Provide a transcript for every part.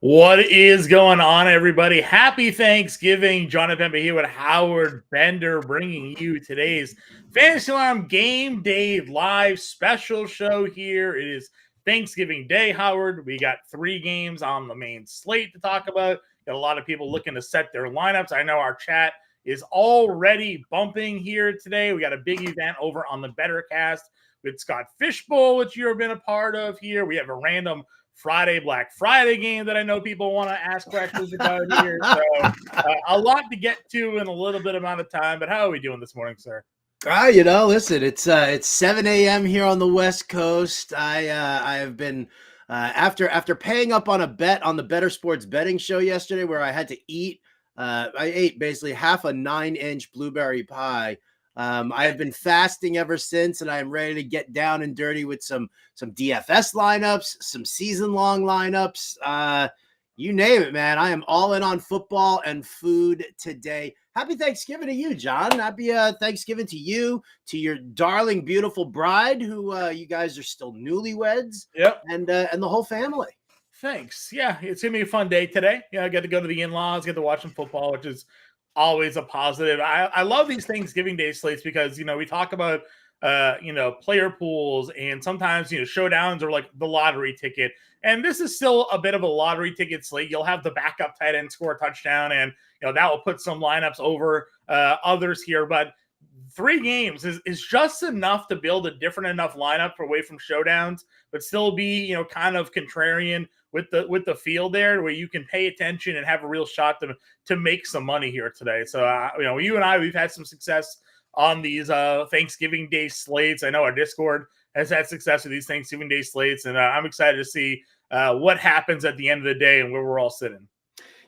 What is going on, everybody? Happy Thanksgiving. John Impemba here with Howard Bender, bringing you today's Fantasy Alarm Game Day live special show here. It is Thanksgiving Day, Howard. We got 3 games on the main slate to talk about. Got a lot of people looking to set their lineups. I know our chat is already bumping here today. We got a big event over on the Bettercast with Scott Fishbowl, which you've been a part of here. We have a random Black Friday game that I know people want to ask questions about here. So a lot to get to in a little bit amount of time. But how are we doing this morning, sir? Listen, it's 7 a.m. here on the West Coast. I have been after paying up on a bet on the Better Sports betting show yesterday, where I had to eat. I ate basically half a 9-inch blueberry pie. I have been fasting ever since, and I am ready to get down and dirty with some DFS lineups, some season-long lineups. You name it, man. I am all in on football and food today. Happy Thanksgiving to you, John. Happy Thanksgiving to you, to your darling, beautiful bride, who you guys are still newlyweds. Yep. And the whole family. Thanks. Yeah, it's going to be a fun day today. Yeah, I get to go to the in-laws, get to watch some football, which is always a positive. I love these Thanksgiving Day slates because, we talk about, player pools, and sometimes, showdowns are like the lottery ticket. And this is still a bit of a lottery ticket slate. You'll have the backup tight end score a touchdown, and, that will put some lineups over others here. But 3 games is just enough to build a different enough lineup for away from showdowns, but still be, kind of contrarian with the field there, where you can pay attention and have a real shot to make some money here today. So, you and I, we've had some success on these Thanksgiving Day slates. I know our Discord has had success with these Thanksgiving Day slates, and I'm excited to see what happens at the end of the day and where we're all sitting.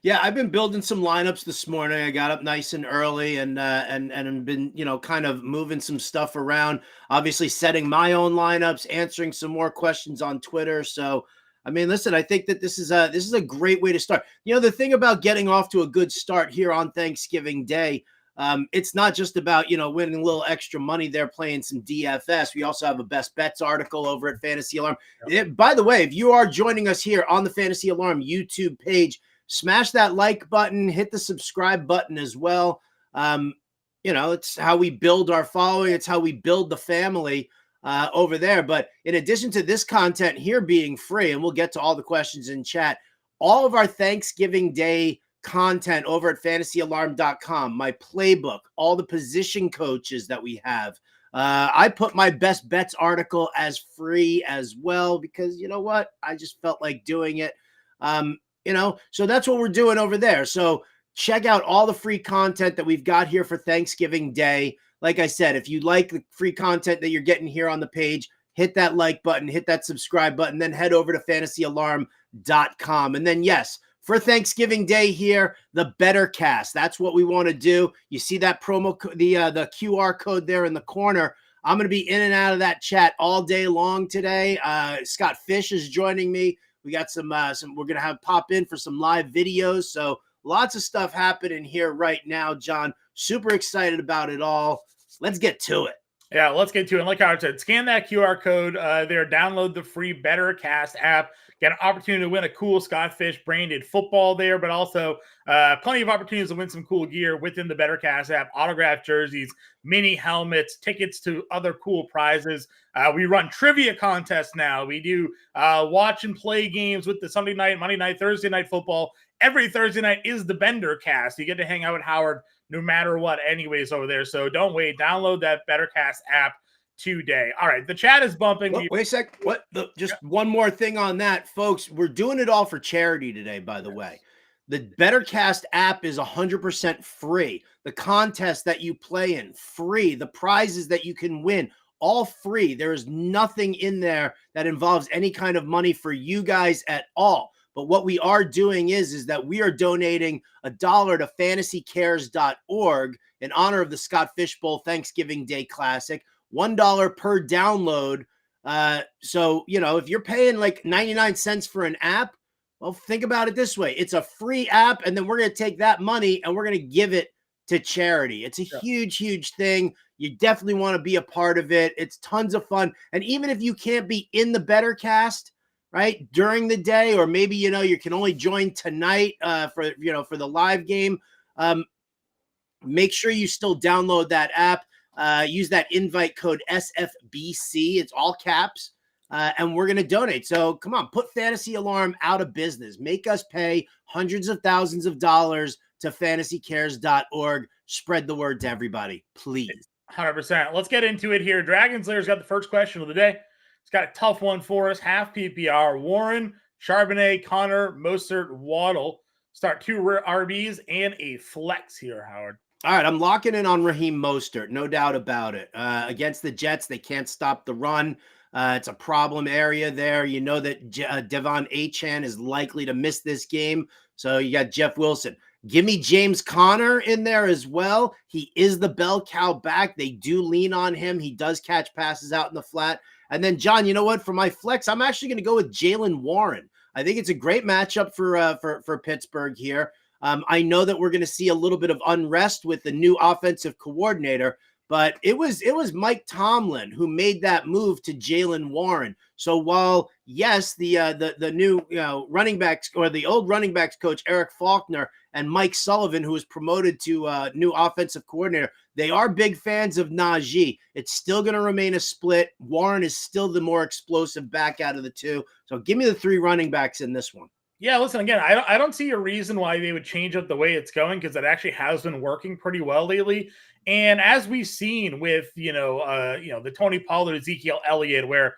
Yeah, I've been building some lineups this morning. I got up nice and early and been, kind of moving some stuff around, obviously setting my own lineups, answering some more questions on Twitter. So, listen, I think that this is a great way to start. The thing about getting off to a good start here on Thanksgiving Day, it's not just about, winning a little extra money there playing some DFS. We also have a best bets article over at Fantasy Alarm. By the way, if you are joining us here on the Fantasy Alarm YouTube page, smash that like button, hit the subscribe button as well. It's how we build our following. It's how we build the family over there. But in addition to this content here being free, and we'll get to all the questions in chat, all of our Thanksgiving Day content over at fantasyalarm.com, my playbook, all the position coaches that we have. I put my best bets article as free as well, because you know what? I just felt like doing it. So that's what we're doing over there. So check out all the free content that we've got here for Thanksgiving Day. Like I said, if you like the free content that you're getting here on the page, hit that like button, hit that subscribe button, then head over to fantasyalarm.com. And then, yes, for Thanksgiving Day here, the Bettercast. That's what we want to do. You see that promo, the QR code there in the corner. I'm going to be in and out of that chat all day long today. Scott Fish is joining me. We got some we're going to have pop in for some live videos. So lots of stuff happening here right now, John. Super excited about it all. Let's get to it. Yeah, let's get to it. Like Howard said, scan that QR code there, download the free Bettercast app, get an opportunity to win a cool Scott Fish branded football there, but also plenty of opportunities to win some cool gear within the Bettercast app, autographed jerseys, mini helmets, tickets to other cool prizes. We run trivia contests now. We do watch and play games with the Sunday night, Monday night, Thursday night football. Every Thursday night is the Bendercast. You get to hang out with Howard no matter what anyways over there. So don't wait. Download that Bettercast app today. All right. The chat is bumping. Wait a sec. Just one more thing on that, folks. We're doing it all for charity today, by the way. The Bettercast app is 100% free. The contest that you play in, free. The prizes that you can win, all free. There is nothing in there that involves any kind of money for you guys at all. But what we are doing is that we are donating $1 to fantasycares.org in honor of the Scott Fishbowl Thanksgiving Day Classic, $1 per download. So, if you're paying like 99 cents for an app, well, think about it this way. It's a free app, and then we're going to take that money and we're going to give it to charity. It's a huge, huge thing. You definitely want to be a part of it. It's tons of fun. And even if you can't be in the Better Cast, right, during the day, or maybe, you can only join tonight for the live game, make sure you still download that app. Use that invite code SFBC. It's all caps. And we're going to donate. So come on, put Fantasy Alarm out of business. Make us pay hundreds of thousands of dollars to fantasycares.org. Spread the word to everybody, please. 100%. Let's get into it here. Dragon Slayer's got the first question of the day. It's got a tough one for us. Half PPR. Warren, Charbonnet, Connor, Mostert, Waddle. Start 2 RBs and a flex here, Howard. All right, I'm locking in on Raheem Mostert, no doubt about it. Against the Jets, they can't stop the run. It's a problem area there. You know that Devon Achane is likely to miss this game. So you got Jeff Wilson. Give me James Conner in there as well. He is the bell cow back. They do lean on him. He does catch passes out in the flat. And then, John, you know what? For my flex, I'm actually going to go with Jaylen Warren. I think it's a great matchup for Pittsburgh here. I know that we're going to see a little bit of unrest with the new offensive coordinator, but it was Mike Tomlin who made that move to Jaylen Warren. So while, yes, the new running backs, or the old running backs coach Eric Faulkner and Mike Sullivan, who was promoted to new offensive coordinator, they are big fans of Najee. It's still going to remain a split. Warren is still the more explosive back out of the two. So give me the 3 running backs in this one. Yeah, listen, again, I don't see a reason why they would change up the way it's going, because it actually has been working pretty well lately. And as we've seen with, the Tony Pollard, Ezekiel Elliott, where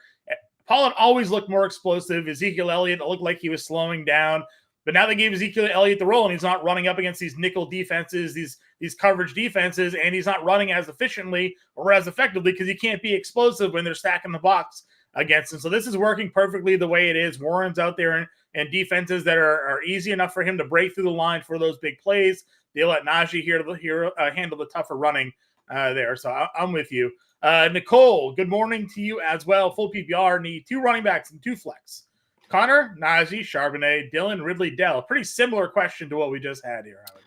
Pollard always looked more explosive. Ezekiel Elliott looked like he was slowing down. But now they gave Ezekiel Elliott the role, and he's not running up against these nickel defenses, these coverage defenses, and he's not running as efficiently or as effectively because he can't be explosive when they're stacking the box against him. So this is working perfectly the way it is. Warren's out there and defenses that are easy enough for him to break through the line for those big plays. They let Najee handle the tougher running there. So I'm with you. Nicole, good morning to you as well. Full PPR, need 2 running backs and 2 flex. Connor, Najee, Charbonnet, Dylan, Ridley, Dell. Pretty similar question to what we just had here, Howard.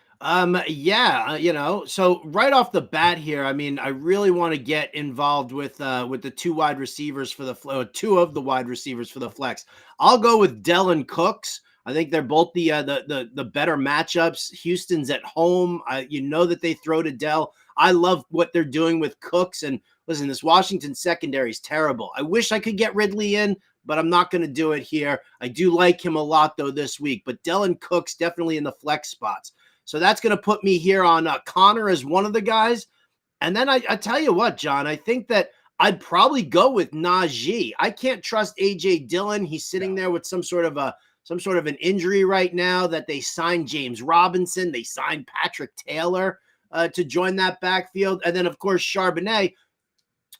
So right off the bat here, I mean, I really want to get involved with the 2 wide receivers for the 2 of the wide receivers for the flex. I'll go with Dell and Cooks. I think they're both the better matchups. Houston's at home. That they throw to Dell. I love what they're doing with Cooks. And listen, this Washington secondary is terrible. I wish I could get Ridley in, but I'm not going to do it here. I do like him a lot, though, this week. But Dell and Cooks definitely in the flex spots. So that's going to put me here on Connor as one of the guys. And then I tell you what, John, I think that I'd probably go with Najee. I can't trust A.J. Dillon. He's sitting there with some sort of an injury right now. That they signed James Robinson. They signed Patrick Taylor to join that backfield. And then, of course, Charbonnet,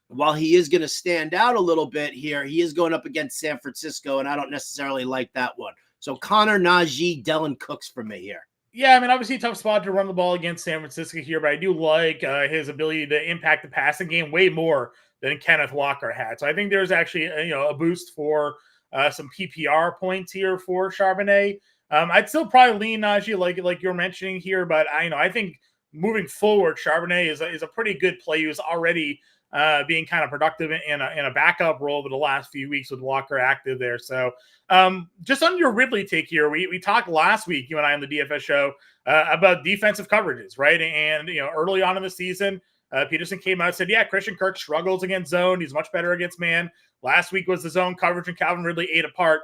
while he is going to stand out a little bit here, he is going up against San Francisco, and I don't necessarily like that one. So Connor, Najee, Dell, Cooks for me here. Yeah, I mean, obviously a tough spot to run the ball against San Francisco here, but I do like his ability to impact the passing game way more than Kenneth Walker had. So I think there's actually a boost for some PPR points here for Charbonnet. I'd still probably lean Najee like you're mentioning here, but I think moving forward, Charbonnet is a pretty good play. He was already being kind of productive in a backup role over the last few weeks with Walker active there. So just on your Ridley take here, we talked last week, you and I on the DFS show, about defensive coverages, right? And, early on in the season, Peterson came out and said, yeah, Christian Kirk struggles against zone. He's much better against man. Last week was the zone coverage, and Calvin Ridley ate apart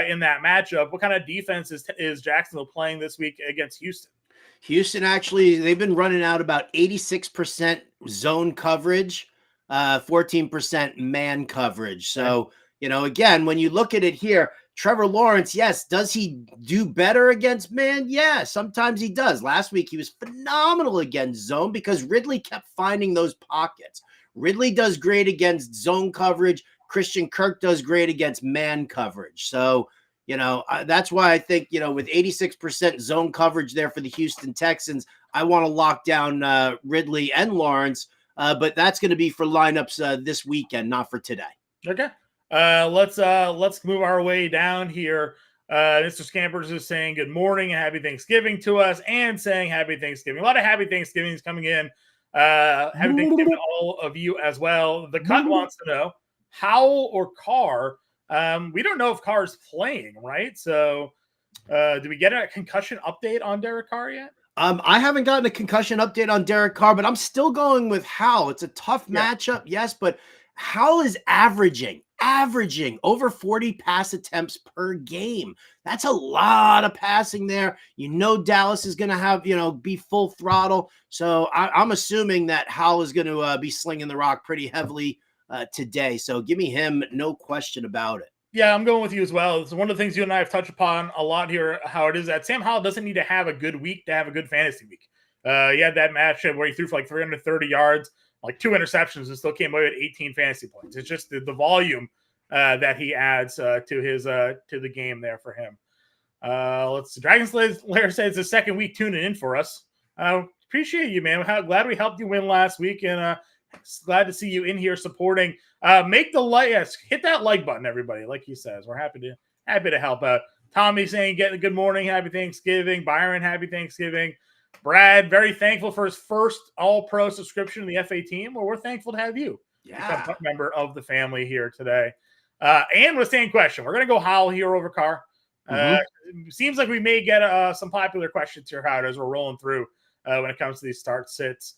in that matchup. What kind of defense is Jacksonville playing this week against Houston? Houston, actually, they've been running out about 86% zone coverage, 14% man coverage. So, again, when you look at it here, Trevor Lawrence, yes, does he do better against man? Yeah, sometimes he does. Last week, he was phenomenal against zone because Ridley kept finding those pockets. Ridley does great against zone coverage. Christian Kirk does great against man coverage. So, that's why I think, with 86% zone coverage there for the Houston Texans, I want to lock down Ridley and Lawrence. But that's going to be for lineups this weekend, not for today. Okay. Let's move our way down here. Mr. Scampers is saying good morning and happy Thanksgiving to us, and saying happy Thanksgiving. A lot of happy Thanksgivings coming in. Happy Thanksgiving to all of you as well. The Cut wants to know Howell or Carr. We don't know if Carr is playing, right? So, do we get a concussion update on Derek Carr yet? I haven't gotten a concussion update on Derek Carr, but I'm still going with Howell. It's a tough matchup, yes, but Howell is averaging over 40 pass attempts per game. That's a lot of passing there. Dallas is going to have, be full throttle. So I'm assuming that Howell is going to be slinging the rock pretty heavily today. So give me him, no question about it. Yeah, I'm going with you as well. It's one of the things you and I have touched upon a lot here, how it is that Sam Howell doesn't need to have a good week to have a good fantasy week. He had that matchup where he threw for like 330 yards, like 2 interceptions, and still came away with 18 fantasy points. It's just the volume that he adds to the game there for him. Dragon Slayer says it's the second week tuning in for us. Appreciate you, man. Glad we helped you win last week, and glad to see you in here supporting. Make the like, hit that like button, everybody. Like he says, we're happy to help out. Tommy saying, "Get a good morning, happy Thanksgiving." Byron, happy Thanksgiving. Brad, very thankful for his first All-Pro subscription to the FA team. Well, we're thankful to have you become a member of the family here today. And with the same question, we're going to go Howell here over Carr. Seems like we may get some popular questions here, Howard, as we're rolling through when it comes to these start sits.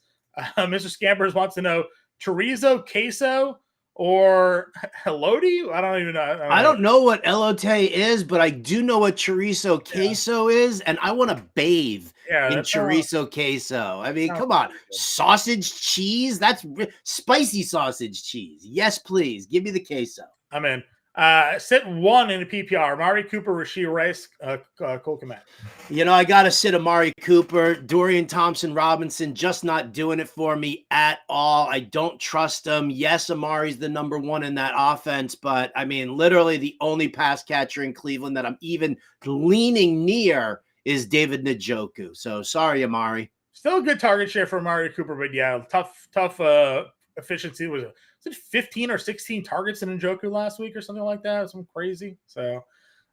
Mr. Scampers wants to know chorizo, queso, or elote? I don't even know. I don't know what elote is, but I do know what chorizo queso is, and I want to bathe in chorizo queso. I mean, come on. Sausage cheese? That's spicy sausage cheese. Yes, please. Give me the queso. I'm in. Sit one in a PPR. Amari Cooper, Rashee Rice, Cole Kmet. I got to sit Amari Cooper. Dorian Thompson-Robinson just not doing it for me at all. I don't trust him. Yes, Amari's the number one in that offense, but I mean, literally the only pass catcher in Cleveland that I'm even leaning near is David Njoku. So sorry, Amari. Still a good target share for Amari Cooper, but yeah, tough efficiency. Was it 15 or 16 targets in Njoku last week or something like that? Something crazy. So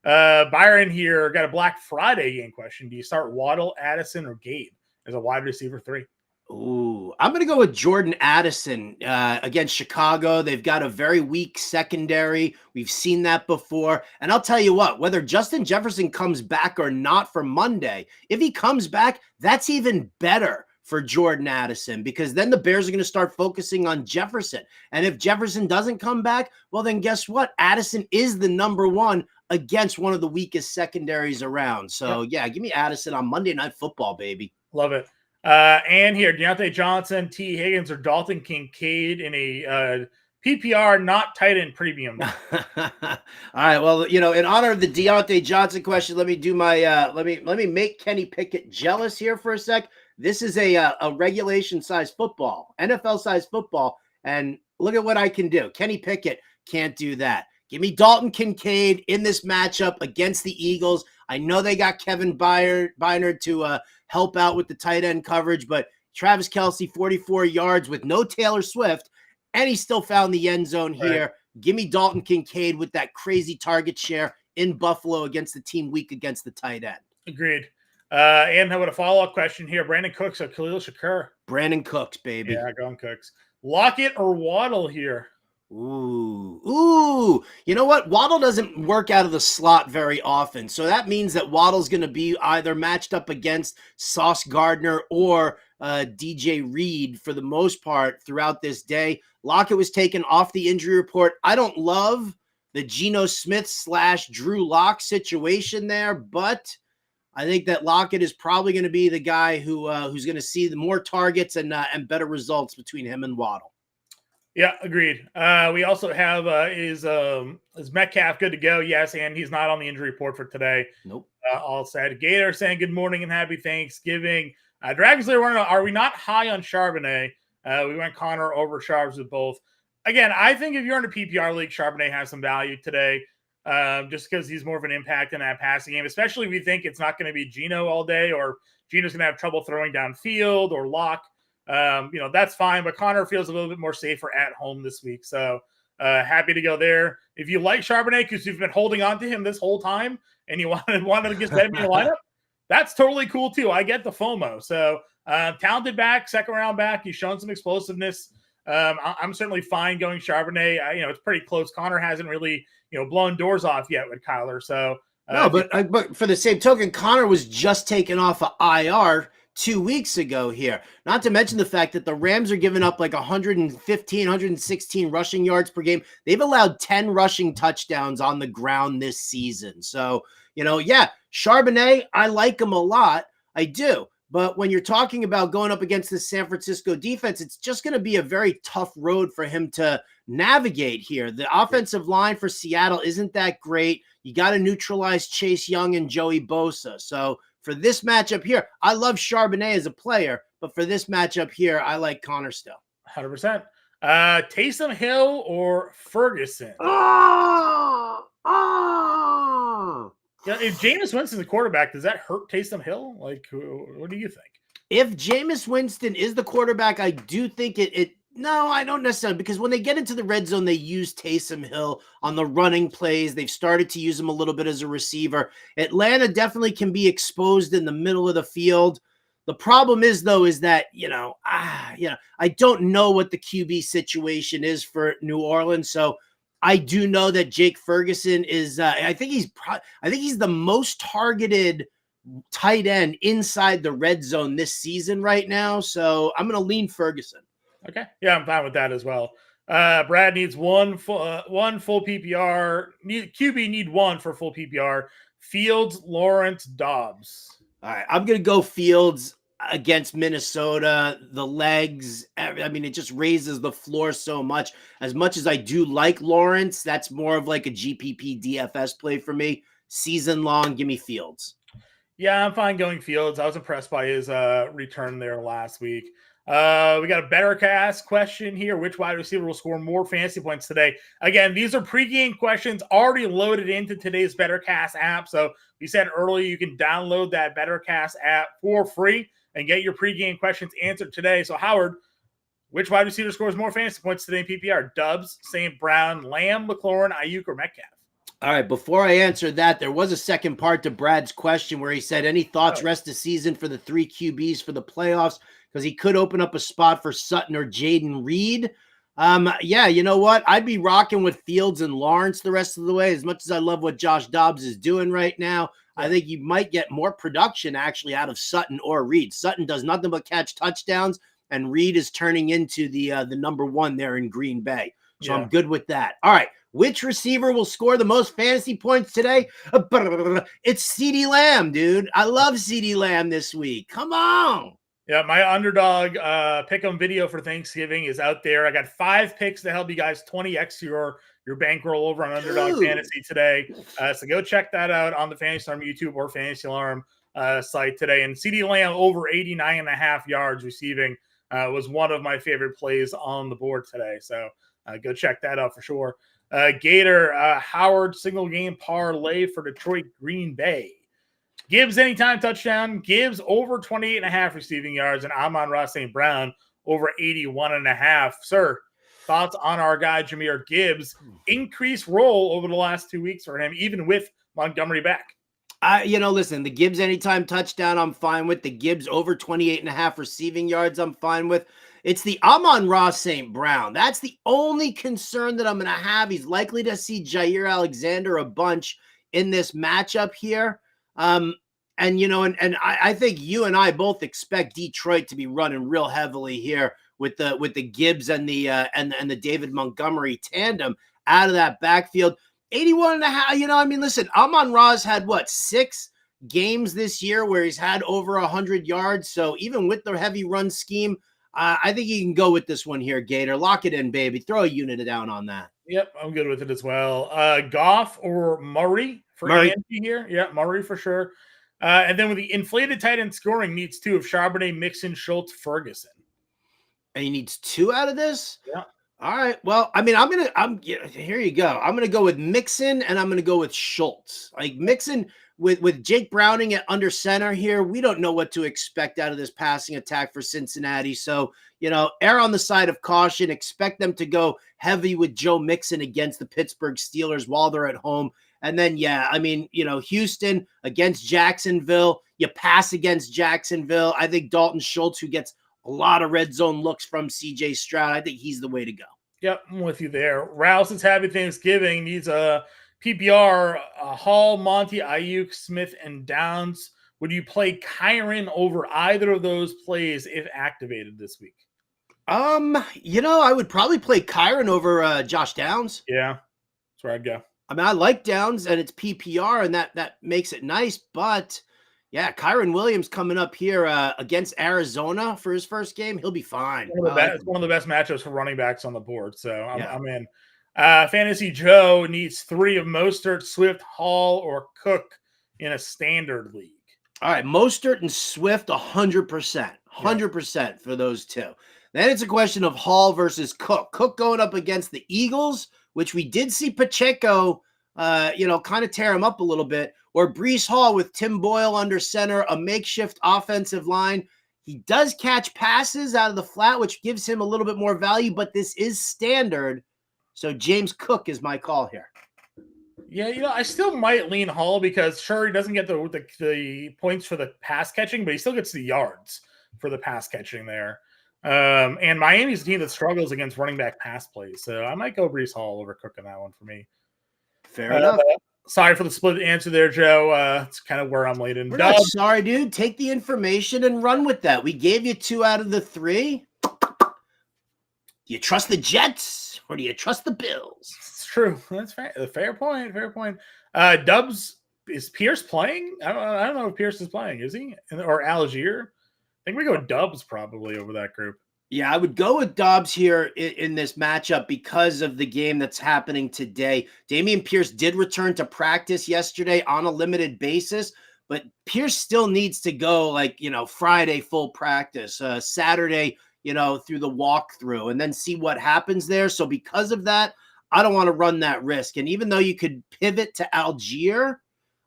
Byron here got a Black Friday game question. Do you start Waddle, Addison, or Gabe as a wide receiver 3? Ooh, I'm going to go with Jordan Addison against Chicago. They've got a very weak secondary. We've seen that before. And I'll tell you what, whether Justin Jefferson comes back or not for Monday, if he comes back, that's even better for Jordan Addison, because then the Bears are going to start focusing on Jefferson. And if Jefferson doesn't come back, well, then guess what? Addison is the number one against one of the weakest secondaries around. So, yeah, give me Addison on Monday Night Football, baby. Love it. And here, Deontay Johnson, T. Higgins, or Dalton Kincaid in a PPR not tight end premium. All right. Well, in honor of the Deontay Johnson question, let me do my let me make Kenny Pickett jealous here for a sec. This is a regulation size football, NFL size football, and look at what I can do. Kenny Pickett can't do that. Give me Dalton Kincaid in this matchup against the Eagles. I know they got Kevin Bynard to help out with the tight end coverage, but Travis Kelce, 44 yards with no Taylor Swift, and he still found the end zone here. Right. Give me Dalton Kincaid with that crazy target share in Buffalo against the team weak against the tight end. Agreed. And how about a follow-up question here? Brandon Cooks or Khalil Shakur? Brandon Cooks, baby. Yeah, going Cooks. Lockett or Waddle here? Ooh. You know what? Waddle doesn't work out of the slot very often. So that means that Waddle's going to be either matched up against Sauce Gardner or DJ Reed for the most part throughout this day. Lockett was taken off the injury report. I don't love the Geno Smith / Drew Lock situation there, but I think that Lockett is probably going to be the guy who's going to see the more targets and better results between him and Waddle. Yeah, agreed. We also have is Metcalf good to go? Yes, and he's not on the injury report for today. Nope. All said. Gator saying good morning and happy Thanksgiving. Dragon Slayer, are we not high on Charbonnet? We went Connor over Sharps with both. Again, I think if you're in a PPR league, Charbonnet has some value today, just because he's more of an impact in that passing game, especially if you think it's not going to be Geno all day, or Geno's going to have trouble throwing downfield, or Locke. That's fine, but Connor feels a little bit more safer at home this week. So happy to go there. If you like Charbonnet because you've been holding on to him this whole time and you wanted to get that in your lineup, that's totally cool too. I get the FOMO. So talented back, second round back. He's shown some explosiveness. I'm certainly fine going Charbonnet. It's pretty close. Connor hasn't really, blown doors off yet with Kyler. So no, but for the same token, Connor was just taken off of IR 2 weeks ago here. Not to mention the fact that the Rams are giving up like 115, 116 rushing yards per game. They've allowed 10 rushing touchdowns on the ground this season. So, Charbonnet, I like him a lot. I do. But when you're talking about going up against the San Francisco defense, it's just going to be a very tough road for him to navigate here. The offensive line for Seattle isn't that great. You got to neutralize Chase Young and Joey Bosa. So for this matchup here, I love Charbonnet as a player, but for this matchup here, I like Connor still. 100%. Taysom Hill or Ferguson? If Jameis Winston's the quarterback, does that hurt Taysom Hill? Like, what do you think? If Jameis Winston is the quarterback, I do think no, I don't necessarily, because when they get into the red zone, they use Taysom Hill on the running plays. They've started to use him a little bit as a receiver. Atlanta definitely can be exposed in the middle of the field. The problem is, though, is that, I don't know what the QB situation is for New Orleans. So I do know that Jake Ferguson is, I think he's the most targeted tight end inside the red zone this season right now. So I'm going to lean Ferguson. Okay. Yeah, I'm fine with that as well. Brad needs one full PPR. QB need one for full PPR. Fields, Lawrence, Dobbs. All right. I'm going to go Fields against Minnesota. The legs, it just raises the floor so much. As much as I do like Lawrence, that's more of like a GPP DFS play for me. Season long, give me Fields. Yeah, I'm fine going Fields. I was impressed by his return there last week. We got a better cast question here. Which wide receiver will score more fantasy points today? Again, these are pregame questions already loaded into today's Better Cast app. So we said earlier you can download that Better Cast app for free and get your pregame questions answered today. So Howard, which wide receiver scores more fantasy points today in PPR? Dubs, St. Brown, Lamb, McLaurin, Ayuk, or Metcalf? All right, before I answer that, there was a second part to Brad's question where he said, any thoughts rest of season for the 3 QBs for the playoffs? Because he could open up a spot for Sutton or Jaden Reed. Yeah, you know what? I'd be rocking with Fields and Lawrence the rest of the way. As much as I love what Josh Dobbs is doing right now, I think you might get more production actually out of Sutton or Reed. Sutton does nothing but catch touchdowns, and Reed is turning into the number one there in Green Bay. So I'm good with that. All right. Which receiver will score the most fantasy points today? It's CeeDee Lamb, dude. I love CeeDee Lamb this week. Come on. Yeah, my underdog pick'em video for Thanksgiving is out there. I got 5 picks to help you guys 20x your bankroll over on Underdog Fantasy today. So go check that out on the Fantasy Alarm YouTube or Fantasy Alarm site today. And CeeDee Lamb over 89.5 yards receiving was one of my favorite plays on the board today. So go check that out for sure. Gator, Howard single game parlay for Detroit Green Bay. Gibbs anytime touchdown. Gibbs over 28.5 receiving yards, and Amon-Ra St. Brown over 81.5. Sir, thoughts on our guy Jahmyr Gibbs? Increased role over the last 2 weeks for him, even with Montgomery back. Listen, the Gibbs anytime touchdown, I'm fine with. The Gibbs over 28.5 receiving yards, I'm fine with. It's the Amon-Ra St. Brown. That's the only concern that I'm going to have. He's likely to see Jair Alexander a bunch in this matchup here. I think you and I both expect Detroit to be running real heavily here with the Gibbs and the David Montgomery tandem out of that backfield. 81.5. Listen, Amon-Ra's had 6 games this year where he's had over 100 yards. So even with the heavy run scheme, I think you can go with this one here, Gator. Lock it in, baby. Throw a unit down on that. Yep, I'm good with it as well. Goff or Murray for Andy here? Yeah, Murray for sure. And then with the inflated tight end scoring needs 2 of Charbonnet, Mixon, Schultz, Ferguson. And he needs 2 out of this? Yeah. All right. Well, I mean, here you go. I'm gonna go with Mixon and I'm gonna go with Schultz. Like Mixon with Jake Browning at under center here. We don't know what to expect out of this passing attack for Cincinnati. So, err on the side of caution. Expect them to go heavy with Joe Mixon against the Pittsburgh Steelers while they're at home. And then, Houston against Jacksonville. You pass against Jacksonville. I think Dalton Schultz, who gets a lot of red zone looks from CJ Stroud, I think he's the way to go. Yep, I'm with you there. Rouse is happy Thanksgiving. Needs a PPR, Hall, Monty, Ayuk, Smith, and Downs. Would you play Kyron over either of those plays if activated this week? I would probably play Kyron over Josh Downs. Yeah, that's where I'd go. I mean, I like Downs and it's PPR, and that makes it nice. But yeah, Kyron Williams coming up here against Arizona for his first game. He'll be fine. It's one of the best matchups for running backs on the board. So I'm in. Fantasy Joe needs 3 of Mostert, Swift, Hall, or Cook in a standard league. All right, Mostert and Swift, 100%. 100% for those 2. Then it's a question of Hall versus Cook. Cook going up against the Eagles, which we did see Pacheco, kind of tear him up a little bit, or Breece Hall with Tim Boyle under center, a makeshift offensive line. He does catch passes out of the flat, which gives him a little bit more value, but this is standard. So James Cook is my call here. Yeah, I still might lean Hall because sure, he doesn't get the points for the pass catching, but he still gets the yards for the pass catching there. And Miami's a team that struggles against running back pass plays. So I might go Breece Hall over Cook on that one for me. Fair enough. Sorry for the split answer there, Joe. It's kind of where I'm leaning. We're not sorry, dude. Take the information and run with that. We gave you 2 out of the 3. Do you trust the Jets or do you trust the Bills? It's true. That's fair. Fair point. Dubs, is Pierce playing? I don't know if Pierce is playing. Is he? Or Algier? I think we go Dubs probably over that group. Yeah, I would go with Dobbs here in this matchup because of the game that's happening today. Dameon Pierce did return to practice yesterday on a limited basis, but Pierce still needs to go Friday full practice, Saturday, through the walkthrough and then see what happens there. So because of that, I don't want to run that risk. And even though you could pivot to Algier,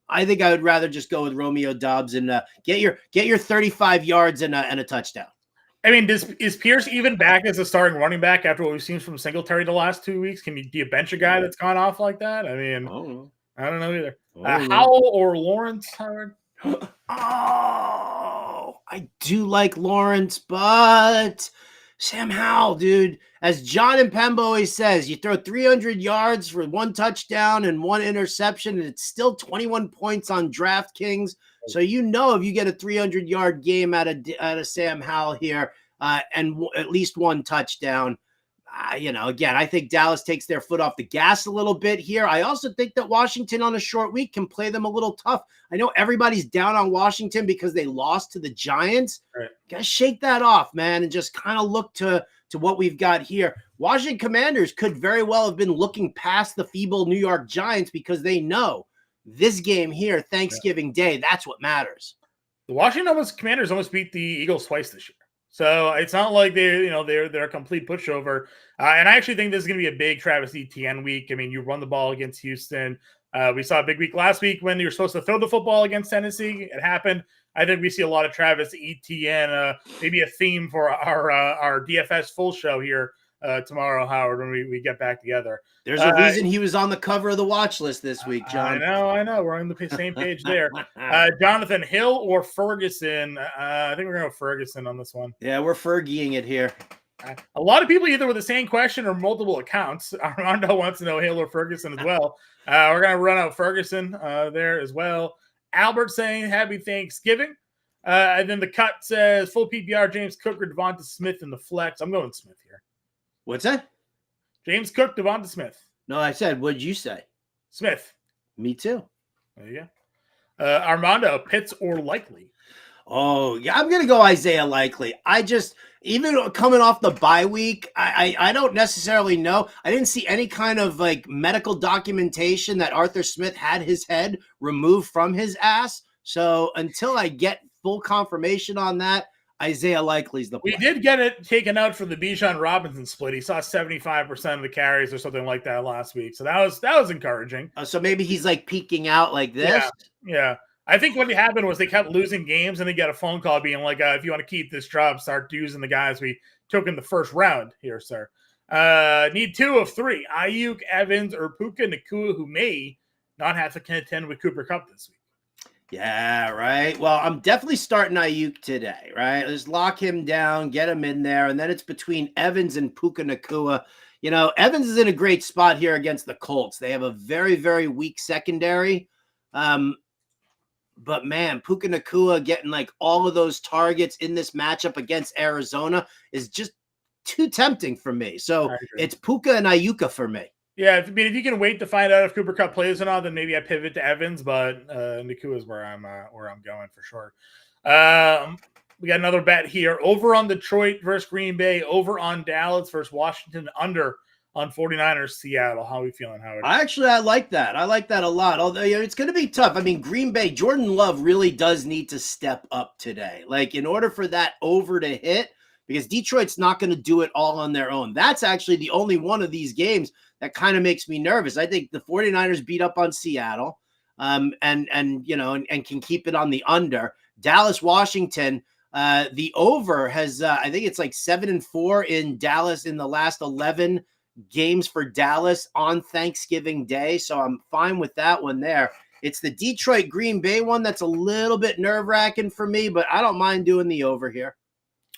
I think I would rather just go with Romeo Dobbs and get your 35 yards and a touchdown. I mean, is Pierce even back as a starting running back after what we've seen from Singletary the last 2 weeks? Do you bench a guy that's gone off like that? I mean, I don't know either. Howell or Lawrence, Howard? I do like Lawrence, but Sam Howell, dude. As John Impemba always says, you throw 300 yards for 1 touchdown and 1 interception, and it's still 21 points on DraftKings. So if you get a 300-yard game out of Sam Howell here and at least 1 touchdown, again, I think Dallas takes their foot off the gas a little bit here. I also think that Washington on a short week can play them a little tough. I know everybody's down on Washington because they lost to the Giants. Right. Gotta shake that off, man, and just kind of look to what we've got here. Washington Commanders could very well have been looking past the feeble New York Giants because they know this game here, Thanksgiving Day, that's what matters. The Washington Commanders almost beat the Eagles twice this year. So it's not like they're a complete pushover. And I actually think this is going to be a big Travis Etienne week. I mean, you run the ball against Houston. We saw a big week last week when you were supposed to throw the football against Tennessee. It happened. I think we see a lot of Travis Etienne, maybe a theme for our DFS full show here tomorrow, Howard, when we get back together. There's a reason he was on the cover of the watch list this week, John. I know. We're on the same page there. Jonathan Hill or Ferguson? I think we're going to go Ferguson on this one. Yeah, we're Fergieing it here. A lot of people either with the same question or multiple accounts. Armando wants to know Hill or Ferguson as well. We're going to run out Ferguson there as well. Albert saying Happy Thanksgiving. And then the cut says full PPR, James Cook or Devonta Smith in the flex. I'm going Smith here. What's that? James Cook, Devonta Smith. No, I said, what did you say? Smith. Me too. There you go. Armando, Pitts or Likely? Oh, yeah, I'm going to go Isaiah Likely. Even coming off the bye week, I don't necessarily know. I didn't see any kind of medical documentation that Arthur Smith had his head removed from his ass. So until I get full confirmation on that, Isaiah Likely's the play. We did get it taken out for the Bijan Robinson split. He saw 75% of the carries or something like that last week. So that was encouraging. So maybe he's like peeking out like this. Yeah. I think what happened was they kept losing games and they got a phone call being like, if you want to keep this job, start using the guys we took in the first round here, sir. Need 2 of 3. Ayuk, Evans, or Puka Nacua, who may not have to contend with Cooper Kupp this week. Yeah, right. Well, I'm definitely starting Ayuk today, right? Just lock him down, get him in there, and then it's between Evans and Puka Nacua. You know, Evans is in a great spot here against the Colts. They have a very, very weak secondary. But man, Puka Nacua getting like all of those targets in this matchup against Arizona is just too tempting for me. So it's Puka and Ayuka for me. Yeah, I mean, if you can wait to find out if Cooper Kupp plays or not, then maybe I pivot to Evans. But Nacua is where I'm going for sure. We got another bet here: over on Detroit versus Green Bay, over on Dallas versus Washington, under on 49ers Seattle. How are we feeling, Howard? I like that. I like that a lot. Although it's going to be tough. I mean, Green Bay, Jordan Love really does need to step up today. Like in order for that over to hit, because Detroit's not going to do it all on their own. That's actually the only one of these games that kind of makes me nervous. I think the 49ers beat up on Seattle and can keep it on the under. Dallas, Washington, the over has, I think it's like 7-4 in Dallas in the last 11 games for Dallas on Thanksgiving Day. So I'm fine with that one there. It's the Detroit Green Bay one that's a little bit nerve-wracking for me, but I don't mind doing the over here.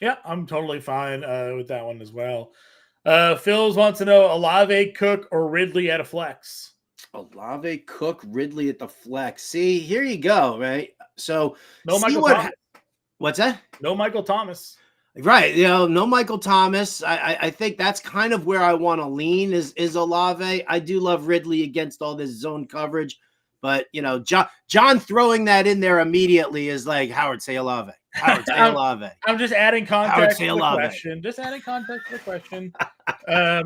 Yeah, I'm totally fine with that one as well. Phils wants to know Olave, Cook, or Ridley at a flex. Olave, Cook, Ridley at the flex. See, here you go, right? So no Michael Thomas. What's that? No Michael Thomas. Right, no Michael Thomas. I think that's kind of where I want to lean is Olave. I do love Ridley against all this zone coverage, but John throwing that in there immediately is like Howard, say Olave. Howard, say Olave. I'm just adding context to the question. Just adding context to the question.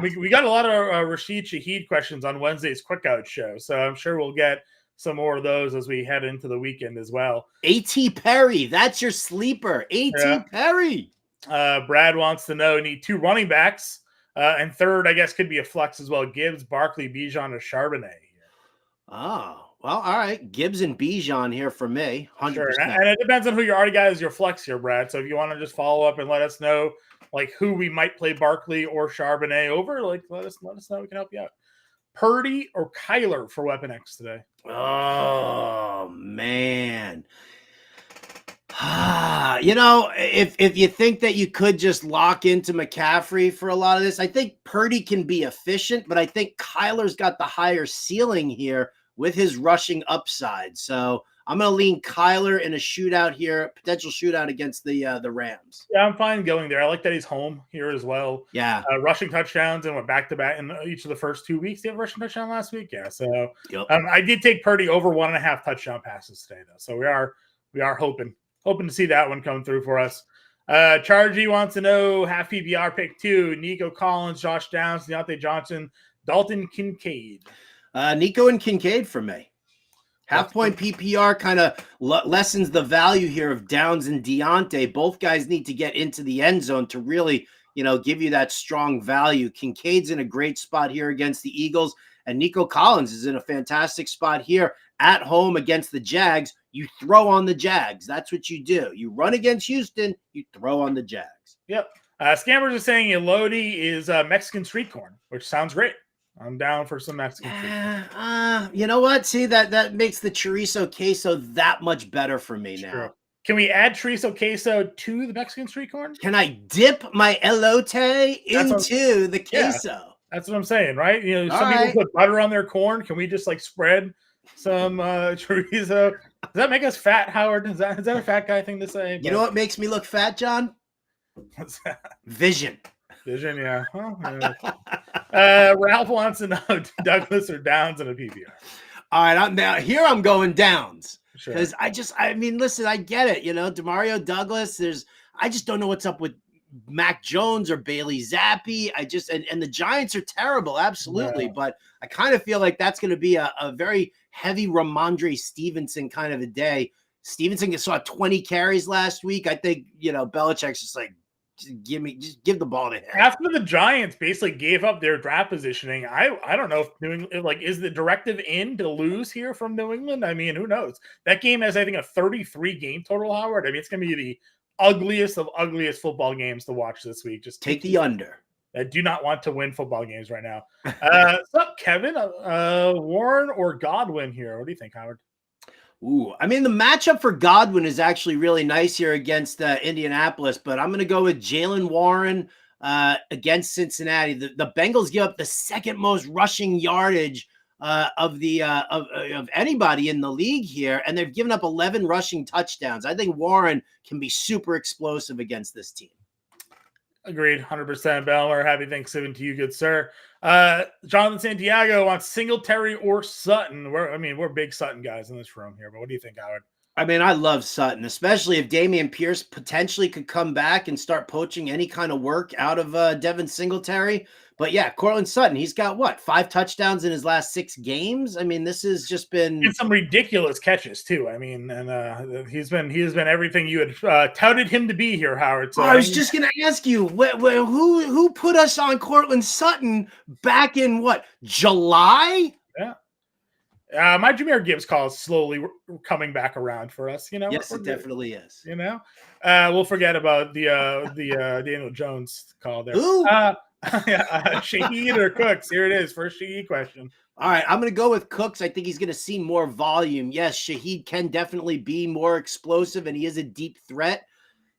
We got a lot of Rashid Shaheed questions on Wednesday's Quick Out show, so I'm sure we'll get some more of those as we head into the weekend as well. A.T. Perry, that's your sleeper. A.T. Perry. Brad wants to know, need 2 running backs, and third, I guess, could be a flex as well. Gibbs, Barkley, Bijan, or Charbonnet. Oh. Well, all right. Gibbs and Bijan here for me. 100%. Sure. And it depends on who you already got as your flex here, Brad. So if you want to just follow up and let us know like who we might play Barkley or Charbonnet over, like let us know. We can help you out. Purdy or Kyler for Weapon X today? Oh man. If you think that you could just lock into McCaffrey for a lot of this, I think Purdy can be efficient, but I think Kyler's got the higher ceiling here with his rushing upside. So I'm going to lean Kyler in a shootout here, potential shootout against the Rams. Yeah, I'm fine going there. I like that he's home here as well. Yeah. Rushing touchdowns and went back-to-back in each of the first 2 weeks. He had a rushing touchdown last week. Yeah, so I did take Purdy over 1.5 touchdown passes today, though. So we are hoping to see that one come through for us. Chargy wants to know half PPR pick 2, Nico Collins, Josh Downs, Deontay Johnson, Dalton Kincaid. Nico and Kincaid for me. Half-point PPR kind of lessens the value here of Downs and Deontay. Both guys need to get into the end zone to really, give you that strong value. Kincaid's in a great spot here against the Eagles, and Nico Collins is in a fantastic spot here at home against the Jags. You throw on the Jags. That's what you do. You run against Houston, you throw on the Jags. Yep. Scammers are saying Elodie is Mexican street corn, which sounds great. I'm down for some Mexican food. You know what? See, that makes the chorizo queso that much better for me now. True. Can we add chorizo queso to the Mexican street corn? Can I dip my elote into the queso? Yeah, that's what I'm saying, right? Some people put butter on their corn. Can we just spread some chorizo? Does that make us fat, Howard? Is that a fat guy thing to say? You know what makes me look fat, John? What's that? Vision, yeah. Well, yeah. Ralph wants to know Douglas or Downs in a PPR. All right, here I'm going Downs because sure. Listen, I get it. DeMario Douglas. I just don't know what's up with Mac Jones or Bailey Zappi. And the Giants are terrible, absolutely. No. But I kind of feel like that's going to be a very heavy Ramondre Stevenson kind of a day. Stevenson saw 20 carries last week. I think, Belichick's just like, just give the ball to him. After the Giants basically gave up their draft positioning, I don't know if New England, is the directive in to lose here from New England? I mean, who knows? That game has, I think, a 33 game total, Howard. I mean, it's going to be the ugliest of ugliest football games to watch this week. Just take the under. I do not want to win football games right now. What's up, Kevin? Warren or Godwin here? What do you think, Howard? Ooh, I mean, the matchup for Godwin is actually really nice here against Indianapolis, but I'm going to go with Jaylen Warren against Cincinnati. The Bengals give up the second most rushing yardage of anybody in the league here, and they've given up 11 rushing touchdowns. I think Warren can be super explosive against this team. Agreed, 100%. Belmer, happy Thanksgiving to you, good sir. Jonathan Santiago wants Singletary or Sutton. We're big Sutton guys in this room here, but what do you think, Howard? I mean, I love Sutton, especially if Dameon Pierce potentially could come back and start poaching any kind of work out of Devin Singletary. But yeah, Cortland Sutton, he's got 5 touchdowns in his last 6 games. I mean, this has just been some ridiculous catches too. I mean, and he's been everything you had touted him to be here, Howard. So I was just going to ask you, who put us on Cortland Sutton back in July? Yeah. My Jahmyr Gibbs call is slowly coming back around for us. Yes, it definitely is. We'll forget about the Daniel Jones call there. Ooh. Shaheed or Cooks? Here it is. First Shaheed question. All right, I'm going to go with Cooks. I think he's going to see more volume. Yes, Shaheed can definitely be more explosive, and he is a deep threat.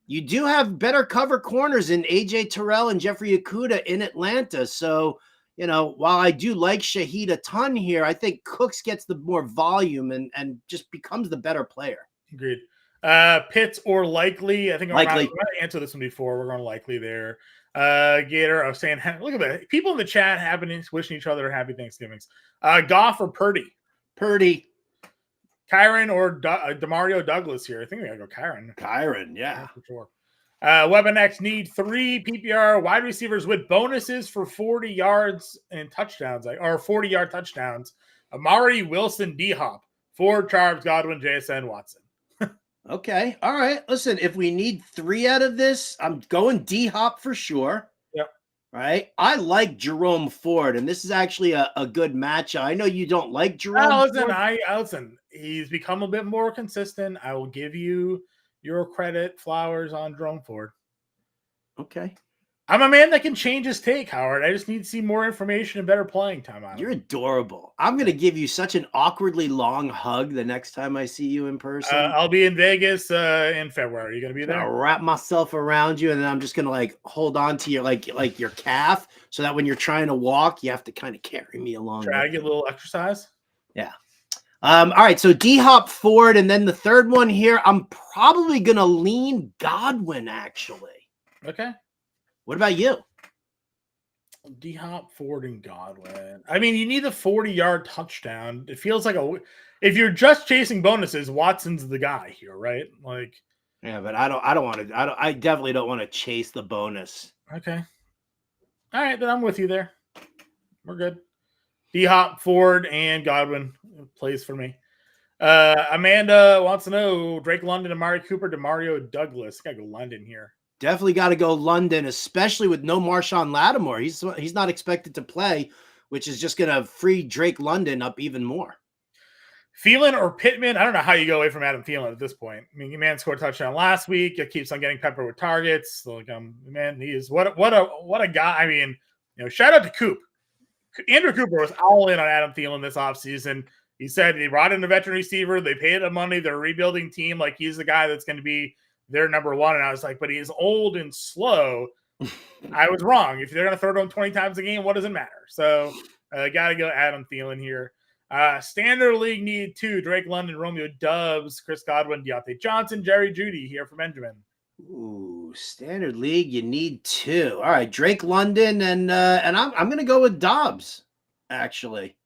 You do have better cover corners in AJ Terrell and Jeffrey Okudah in Atlanta. So, while I do like Shaheed a ton here, I think Cooks gets the more volume and just becomes the better player. Agreed. Pitts or Likely? I think I'm going to answer this one before. We're going likely there. Gator, I was saying, look at that. People in the chat wishing each other happy Thanksgivings. Goff or Purdy? Purdy. Kyron or Demario Douglas here? I think we got to go Kyron. Kyron, yeah. For sure. Weapon X need 3 PPR wide receivers with bonuses for 40 yards and touchdowns, or 40-yard touchdowns. Amari, Wilson, D-Hop. Ford, Charbs, Godwin, JSN, Watson. Okay. All right. Listen, if we need 3 out of this, I'm going D-Hop for sure. Yep. Right. I like Jerome Ford, and this is actually a good matchup. I know you don't like Jerome Ford. Listen, he's become a bit more consistent. I will give you your credit, flowers on Jerome Ford. Okay. I'm a man that can change his take, Howard. I just need to see more information and better playing time out. You're adorable. I'm going to give you such an awkwardly long hug the next time I see you in person. I'll be in Vegas in February. Are you going to be there? I'll wrap myself around you, and then I'm just going to hold on to your like your calf, so that when you're trying to walk, you have to kind of carry me along. Try to get a little exercise. Yeah. All right. So D-Hop Ford, and then the third one here, I'm probably going to lean Godwin, actually. Okay. What about you? D-Hop, Ford, and Godwin. I mean, you need a 40-yard touchdown. It feels like if you're just chasing bonuses, Watson's the guy here, right? Yeah, but I definitely don't want to chase the bonus. Okay. All right, then I'm with you there. We're good. D-Hop, Ford, and Godwin plays for me. Amanda wants to know Drake London, Amari Cooper, Demario Douglas. Gotta go London here. Definitely got to go London, especially with no Marshawn Lattimore. He's not expected to play, which is just going to free Drake London up even more. Thielen or Pittman? I don't know how you go away from Adam Thielen at this point. I mean, your man scored a touchdown last week. It keeps on getting peppered with targets. Man, he is what a guy. I mean, shout out to Coop. Andrew Cooper was all in on Adam Thielen this offseason. He said they brought in a veteran receiver. They paid him money. They're a rebuilding team. He's the guy that's going to be their number one. And I was like, but he's old and slow. I was wrong. If they're going to throw to him 20 times a game, what does it matter? So got to go Adam Thielen here. Standard League need 2. Drake London, Romeo Doubs, Chris Godwin, Deontay Johnson, Jerry Jeudy here for Benjamin. Ooh, Standard League, you need 2. All right, Drake London, and I'm going to go with Doubs, actually.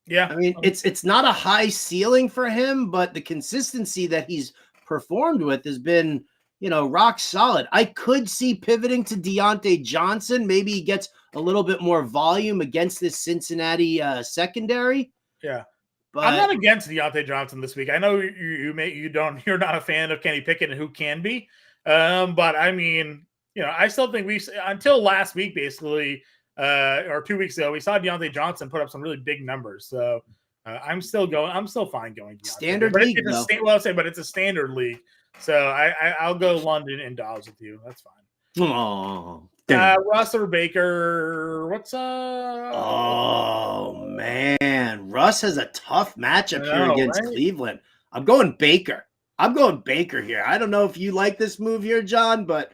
Yeah. I mean, it's not a high ceiling for him, but the consistency that he's performed with has been, rock solid. I could see pivoting to Deontay Johnson. Maybe he gets a little bit more volume against this Cincinnati secondary. Yeah. I'm not but against Deontay Johnson this week. I know you're not a fan of Kenny Pickett and who can be, but I mean, I still think until last week basically, or 2 weeks ago, we saw Deontay Johnson put up some really big numbers. So I'm still fine going Deontay. standard But league it's though. but it's a standard league, so I'll go London and Dawes with you. That's fine. Oh, Russ or Baker, what's up? Oh man, Russ has a tough matchup here against right? Cleveland. I'm going Baker. Here. I don't know if you like this move here, John, but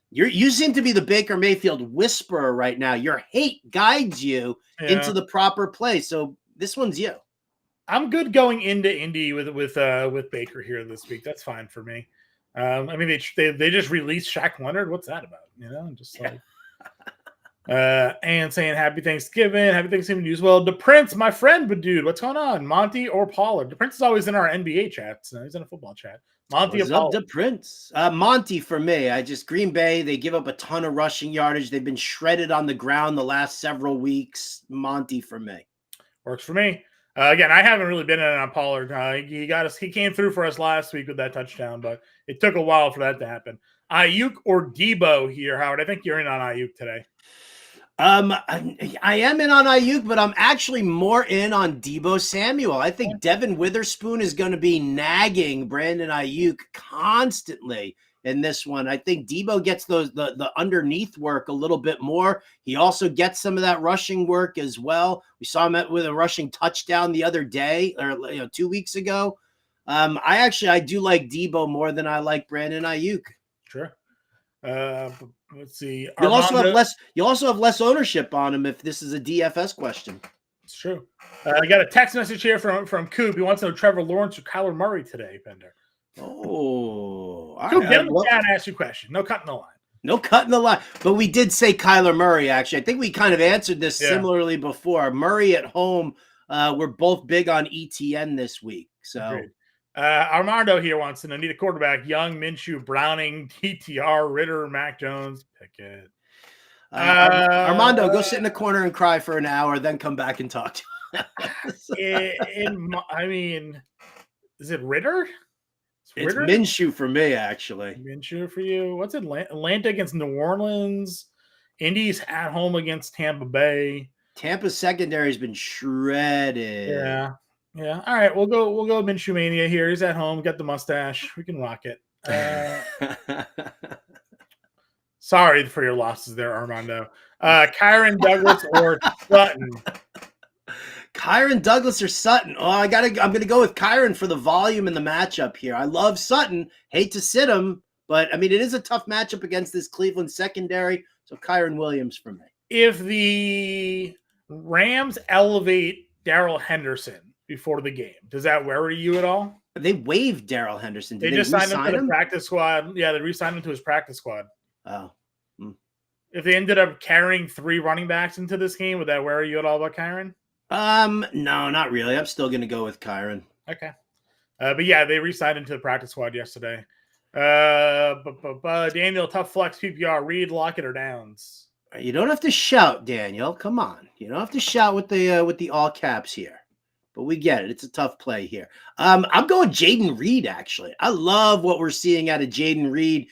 you seem to be the Baker Mayfield whisperer right now. Your hate guides you into the proper place. So this one's you. I'm good going into Indy with Baker here this week. That's fine for me. I mean, they just released Shaq Leonard. What's that about? Just like and saying Happy Thanksgiving to you as well. The Prince, my friend, but dude, what's going on? Monty or Pollard? The Prince is always in our NBA chats. He's in a football chat. Monty or Pollard? The Prince. Monty for me. Green Bay. They give up a ton of rushing yardage. They've been shredded on the ground the last several weeks. Monty for me. Works for me. Again, I haven't really been in on Pollard. He came through for us last week with that touchdown, but it took a while for that to happen. Ayuk or Debo here, Howard? I think you're in on Ayuk today. I am in on Ayuk, but I'm actually more in on Debo Samuel. I think Devin Witherspoon is going to be nagging Brandon Ayuk constantly in this one. I think Debo gets the underneath work a little bit more. He also gets some of that rushing work as well. We saw him with a rushing touchdown the other day, or 2 weeks ago. I do like Debo more than I like Brandon Ayuk. Sure. Let's see. You'll also have less ownership on him if this is a DFS question. It's true. I got a text message here from Coop. He wants to know Trevor Lawrence or Kyler Murray today, Bender. Oh, Coop, get in the chat and ask you a question. No cutting the line. No cutting the line. But we did say Kyler Murray, actually. I think we kind of answered this similarly before. Murray at home, we're both big on ETN this week. So. Agreed. Armando here wants to know, need a quarterback: Young, Minshew, Browning, DTR, Ritter, Mac Jones, Pickett. Armando, go sit in the corner and cry for an hour, then come back and talk to I mean, is it Ritter? It's Minshew for me, actually. Minshew for you. What's it? Atlanta against New Orleans. Indy's at home against Tampa Bay. Tampa's secondary has been shredded. Yeah. Yeah. All right. We'll go Minshew Mania here. He's at home. Got the mustache. We can rock it. Sorry for your losses there, Armando. Kyron Douglas or Sutton. Kyron Douglas or Sutton. Oh, I'm gonna go with Kyron for the volume and the matchup here. I love Sutton. Hate to sit him, but I mean it is a tough matchup against this Cleveland secondary. So Kyron Williams for me. If the Rams elevate Darrell Henderson before the game, does that worry you at all? They waived Darrell Henderson. They just signed him to the practice squad. Yeah, they re-signed him to his practice squad. Oh. If they ended up carrying 3 running backs into this game, would that worry you at all about Kyron? No, not really. I'm still going to go with Kyron. Okay. But yeah, they re-signed him to the practice squad yesterday. Daniel, tough flex PPR, Reed, Lockett, or Downs? You don't have to shout, Daniel. Come on. You don't have to shout with the all caps here. But we get it. It's a tough play here. I'm going Jaden Reed, actually. I love what we're seeing out of Jaden Reed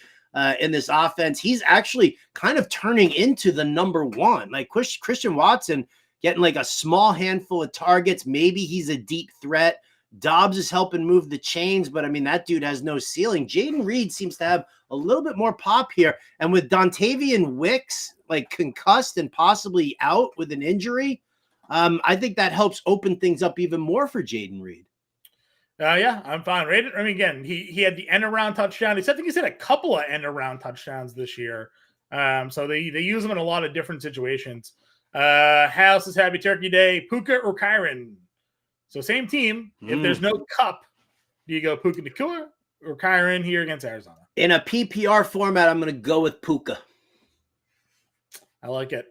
in this offense. He's actually kind of turning into the number one. Like Christian Watson getting like a small handful of targets. Maybe he's a deep threat. Dobbs is helping move the chains, but I mean, that dude has no ceiling. Jaden Reed seems to have a little bit more pop here. And with Dontavian Wicks, like concussed and possibly out with an injury, I think that helps open things up even more for Jaden Reed. Yeah, I'm fine. I mean, again, he had the end around touchdown. I think he's had a couple of end around touchdowns this year. So they use him in a lot of different situations. House is Happy Turkey Day. Puka or Kyron? So same team. If there's no cup, do you go Puka Nacua or Kyron here against Arizona? In a PPR format, I'm going to go with Puka. I like it.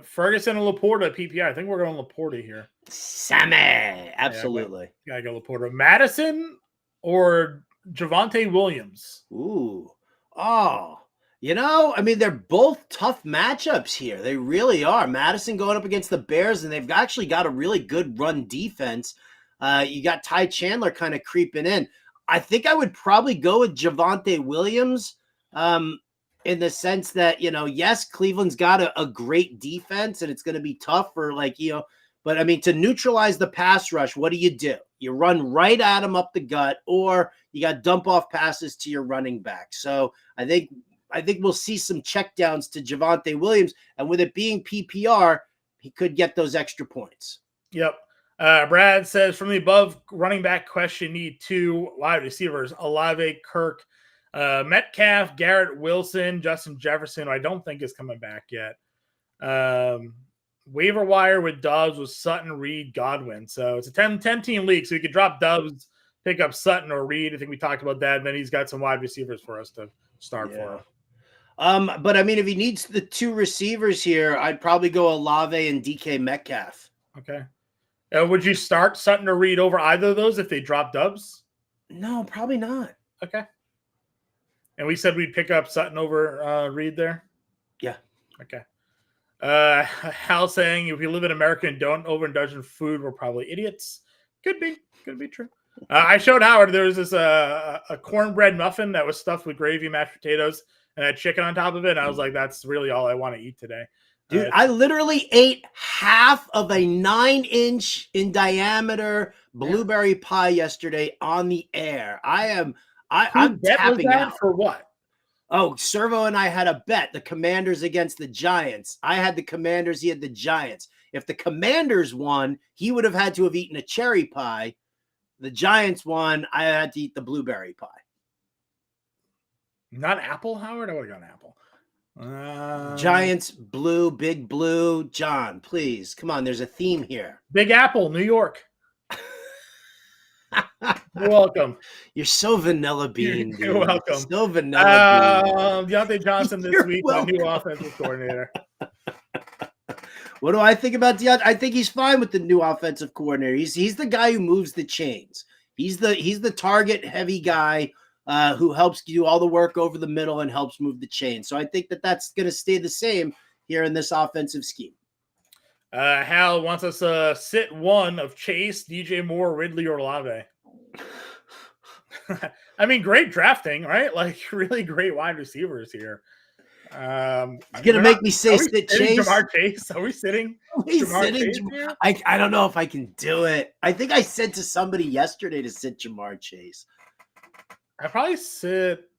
Ferguson and Laporta PPR. I think we're going Laporta here. Sammy, absolutely. Yeah, gotta go Laporta. Madison or Javonte Williams? Ooh, oh, I mean, they're both tough matchups here. They really are. Madison going up against the Bears, and they've actually got a really good run defense. You got Ty Chandler kind of creeping in. I think I would probably go with Javonte Williams in the sense that, yes, Cleveland's got a great defense, and it's going to be tough for but I mean, to neutralize the pass rush, what do? You run right at him up the gut, or you got dump off passes to your running back. So I think we'll see some checkdowns to Javonte Williams, and with it being PPR, he could get those extra points. Yep. Brad says, from the above running back question, need 2 wide receivers: Olave, Kirk, Metcalf, Garrett Wilson, Justin Jefferson, who I don't think is coming back yet. Waiver wire with Dobbs with Sutton, Reed, Godwin. So it's a 10-team league, so you could drop Dobbs, pick up Sutton or Reed. I think we talked about that. And then he's got some wide receivers for us to start for. But I mean, if he needs the 2 receivers here, I'd probably go Olave and DK Metcalf. Okay. Would you start Sutton or Reed over either of those if they drop Dobbs? No, probably not. Okay. And we said we'd pick up Sutton over Reed there? Yeah. Okay. Hal saying, if we live in America and don't overindulge in food, we're probably idiots. Could be true. I showed Howard there was this a cornbread muffin that was stuffed with gravy, mashed potatoes, and had chicken on top of it. And I was like, that's really all I want to eat today. Dude, I literally ate half of a 9-inch in diameter blueberry pie yesterday on the air. I'm tapping out. For what? Oh, Servo and I had a bet. The Commanders against the Giants. I had the Commanders. He had the Giants. If the Commanders won, he would have had to have eaten a cherry pie. The Giants won. I had to eat the blueberry pie. Not apple, Howard? I would have gone apple. Giants, blue, big blue. John, please. Come on. There's a theme here. Big Apple, New York. You're welcome. You're so vanilla bean, dude. You're welcome. So vanilla bean. Deontay Johnson this week, my new offensive coordinator. What do I think about Deontay? I think he's fine with the new offensive coordinator. He's the guy who moves the chains. He's the target heavy guy who helps do all the work over the middle and helps move the chain. So I think that's going to stay the same here in this offensive scheme. Hal wants us to sit one of Chase, DJ Moore, Ridley, or Olave. I mean, great drafting, right? Like, really great wide receivers here. You're gonna make me say sit Chase. Jamar Chase. Are we sitting? I don't know if I can do it. I think I said to somebody yesterday to sit Jamar Chase. I probably sit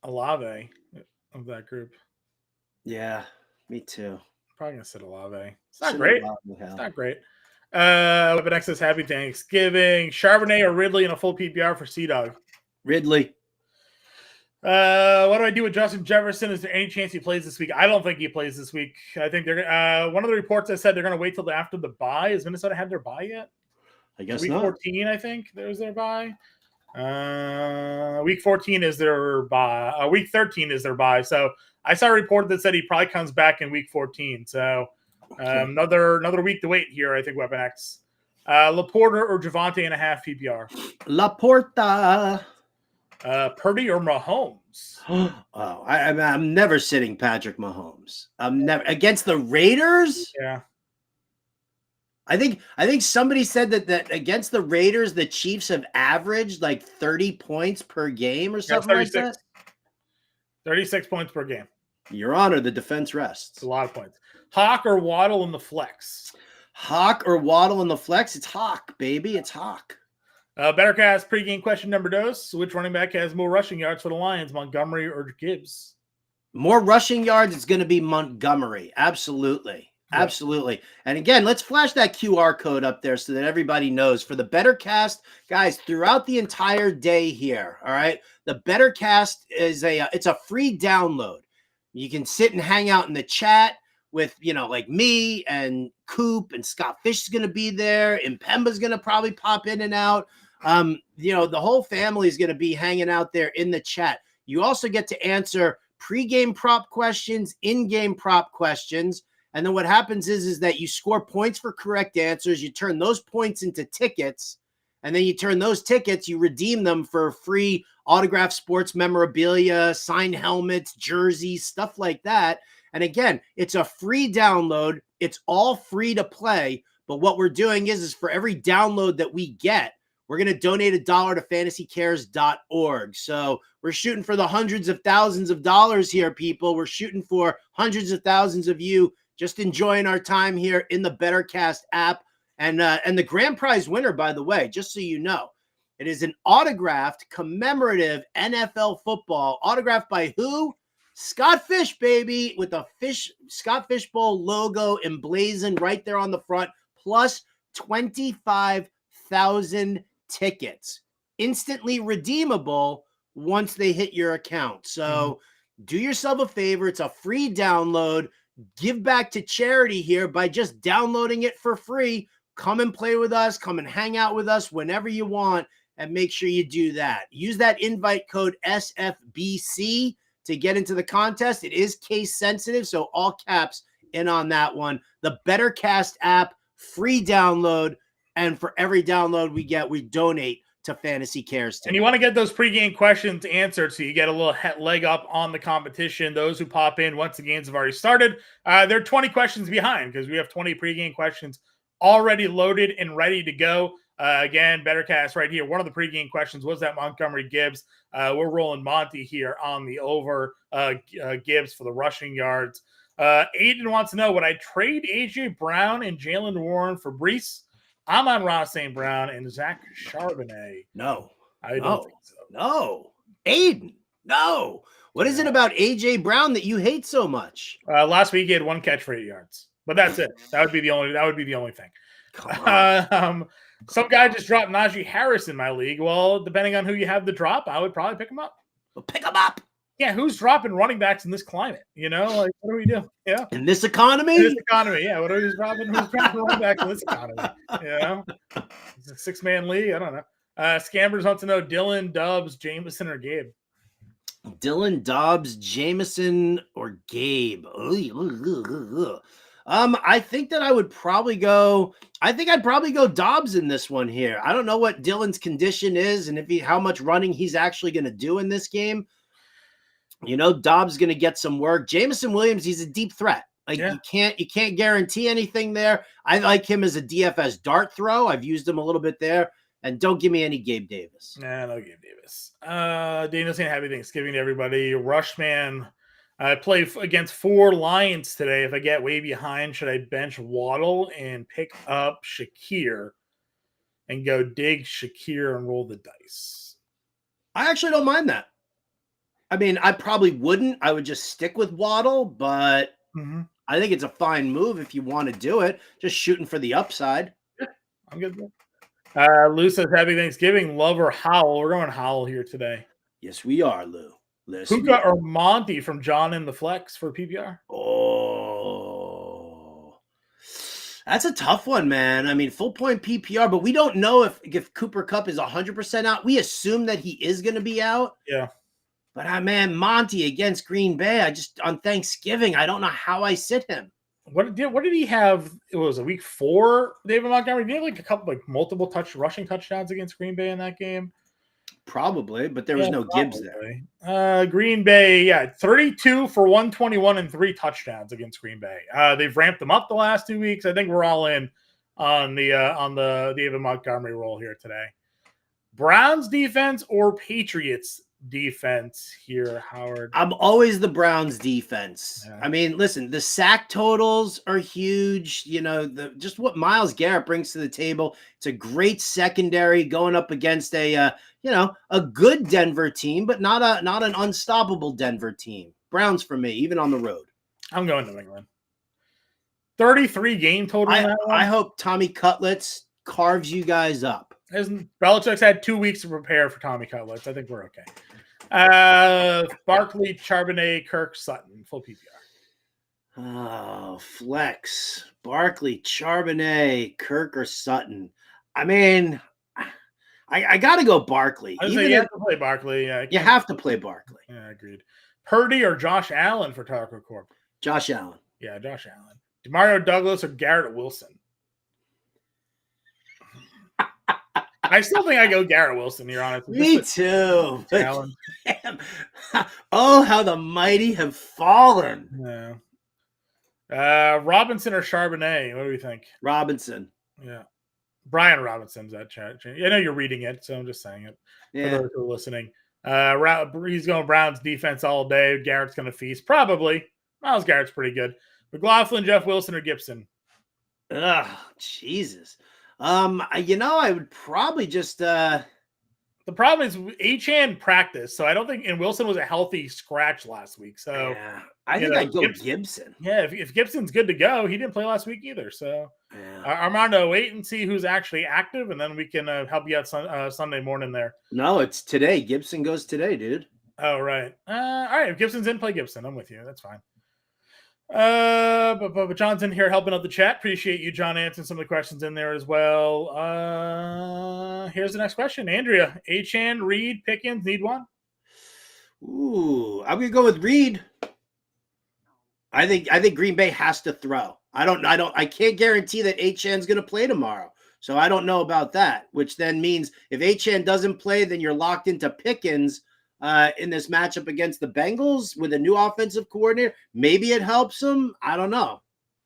Olave of that group. Yeah, me too. Probably gonna sit Olave. It's not great. It's not great. But next is Happy Thanksgiving. Charbonnet or Ridley in a full PPR for C-Dog? Ridley. What do I do with Justin Jefferson? Is there any chance he plays this week? I don't think he plays this week. I think they're one of the reports that said they're going to wait till after the bye. Has Minnesota had their bye yet? I guess week not. 14, I think there's their bye. Week 14 is their bye. Week 13 is their bye. So I saw a report that said he probably comes back in week 14. So another week to wait here, I think, Weapon X. Laporta or Javonte and a half PPR? Laporta. Purdy or Mahomes? I'm never sitting Patrick Mahomes. I'm never against the Raiders. Yeah. I think somebody said that against the Raiders, the Chiefs have averaged like 30 points per game or something like that. 36 points per game. Your Honor, the defense rests. It's a lot of points. Hawk or Waddle in the flex? Hawk or Waddle in the flex? It's Hawk, baby. It's Hawk. Bettercast pregame question number 2. Which running back has more rushing yards for the Lions, Montgomery or Gibbs? More rushing yards, it's going to be Montgomery. Absolutely. Yep. Absolutely. And again, let's flash that QR code up there so that everybody knows. For the Bettercast, guys, throughout the entire day here, all right, the Bettercast is it's a free download. You can sit and hang out in the chat with, like me and Coop, and Scott Fish is going to be there. Impemba is going to probably pop in and out. The whole family is going to be hanging out there in the chat. You also get to answer pregame prop questions, in-game prop questions. And then what happens is that you score points for correct answers. You turn those points into tickets. And then you turn those tickets, you redeem them for free autographed sports memorabilia, signed helmets, jerseys, stuff like that. And again, it's a free download. It's all free to play. But what we're doing is for every download that we get, we're going to donate $1 to fantasycares.org. So we're shooting for the hundreds of thousands of dollars here, people. We're shooting for hundreds of thousands of you just enjoying our time here in the BetterCast app. And the grand prize winner, by the way, just so you know, it is an autographed commemorative NFL football, autographed by who? Scott Fish, baby, with a Scott Fishbowl logo emblazoned right there on the front, plus 25,000 tickets, instantly redeemable once they hit your account. So do yourself a favor. It's a free download. Give back to charity here by just downloading it for free. Come and play with us. Come and hang out with us whenever you want, and make sure you do that. Use that invite code SFBC to get into the contest. It is case sensitive, so all caps in on that one. The BetterCast app, free download, and for every download we get, we donate to Fantasy Cares today. And you want to get those pregame questions answered so you get a little leg up on the competition. Those who pop in once the games have already started, they're 20 questions behind because we have 20 pregame questions already loaded and ready to go. Again, BetterCast right here. One of the pregame questions was that Montgomery Gibbs. We're rolling Monty here on the over Gibbs for the rushing yards. Aiden wants to know, would I trade A.J. Brown and Jalen Warren for Brees? I'm on Ross St. Brown and Zach Charbonnet. No. I don't think so. No. Aiden, no. What is it about A.J. Brown that you hate so much? Last week he had 1 catch for 8 yards. But that's it. That would be the only thing. Some guy just dropped Najee Harris in my league. Well, depending on who you have the drop, I would probably pick him up. Well, pick him up. Yeah, who's dropping running backs in this climate? You know, like what do we do? Yeah, in this economy. Yeah. What are we dropping? Who's dropping running backs in this economy? You know, it's a 6-man league. I don't know. Scammers want to know Dylan, Dubs, Jameson, or Gabe. Dylan, Dobbs, Jameson, or Gabe. I think that I would probably go. I think I'd probably go Dobbs in this one here. I don't know what Dylan's condition is and how much running he's actually going to do in this game. You know, Dobbs going to get some work. Jameson Williams, he's a deep threat. Like you can't guarantee anything there. I like him as a DFS dart throw. I've used him a little bit there. And don't give me any Gabe Davis. Nah, no Gabe Davis. Daniel's saying happy Thanksgiving to everybody. Rushman. I play against 4 Lions today. If I get way behind, should I bench Waddle and pick up Shakir and go dig Shakir and roll the dice? I actually don't mind that. I mean, I probably wouldn't. I would just stick with Waddle, but I think it's a fine move if you want to do it. Just shooting for the upside. Yeah, I'm good with that. Lou says happy Thanksgiving. Love or Howl. We're going Howl here today. Yes, we are, Lou. Puka or Monty from John in the Flex for PPR? Oh, that's a tough one, man. I mean, full point PPR, but we don't know if Cooper Kupp is 100% out. We assume that he is going to be out. Yeah. But, man, Monty against Green Bay, on Thanksgiving, I don't know how I sit him. What did he have? It was a week 4, David Montgomery. Did he have like a couple, multiple rushing touchdowns against Green Bay in that game? Probably, but there was no Gibbs there. Green Bay, 32 for 121 and 3 touchdowns against Green Bay. They've ramped them up the last 2 weeks. I think we're all in on the David Montgomery role here today. Browns defense or Patriots defense here, Howard? I'm always the Browns defense. Yeah. I mean, listen, the sack totals are huge. You know, just what Myles Garrett brings to the table. It's a great secondary going up against a good Denver team, but not an unstoppable Denver team. Browns for me, even on the road. I'm going New England. 33 game total. I hope Tommy Cutlets carves you guys up. Belichick's had 2 weeks to prepare for Tommy Cutlets. I think we're okay. Barkley, Charbonnet, Kirk, Sutton, full PPR. Oh, flex. Barkley, Charbonnet, Kirk, or Sutton. I mean, I got to go Barkley. You have to play Barkley. You have to play Barkley. Yeah, agreed. Purdy or Josh Allen for Taco Corp? Josh Allen. Yeah, Josh Allen. Demario Douglas or Garrett Wilson? I still think I go Garrett Wilson here, honestly. Me too. Challenge. Oh, how the mighty have fallen. Yeah. Robinson or Charbonnet? What do we think? Robinson. Yeah. Brian Robinson's that chat. I know you're reading it, so I'm just saying it for those who are listening. He's going Browns defense all day. Garrett's going to feast. Probably. Miles Garrett's pretty good. McLaughlin, Jeff Wilson, or Gibson? Ugh, Jesus. I would probably just The problem is Achane practice, so I don't think, and Wilson was a healthy scratch last week. So I think I'd go Gibson. Yeah, if Gibson's good to go, he didn't play last week either. So Armando, wait and see who's actually active, and then we can help you out Sunday morning there. No, it's today. Gibson goes today, dude. Oh, right. All right. If Gibson's in, play Gibson. I'm with you. That's fine. But John's in here helping out the chat. Appreciate you, John, answering some of the questions in there as well. Here's the next question. Andrea, Achane, Reed, Pickens, need one? Ooh, I'm gonna go with Reed. I think Green Bay has to throw. I can't guarantee that Achane's gonna play tomorrow. So I don't know about that, which then means if Achane doesn't play, then you're locked into Pickens in this matchup against the Bengals with a new offensive coordinator. Maybe it helps them. I don't know.